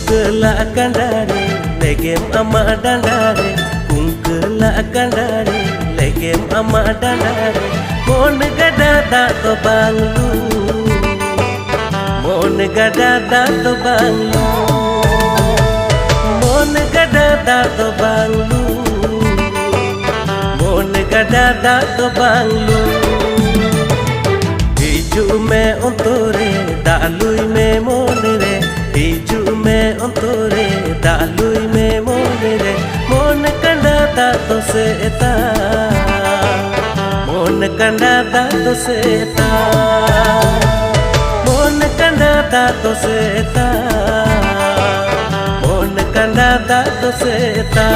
Kungkela kandare legem ama dandare Kungkela kandare legem ama dandare Mon gada da to banglu Mon gada da to banglu Mon gada da to banglu Mon gada da to banglu Hiju me ontore dalui me monire Hiju me ontore dalui me monire Mon kanda da to seta Mon kanda da to seta Mon kanda da to seta Mon kanda da to seta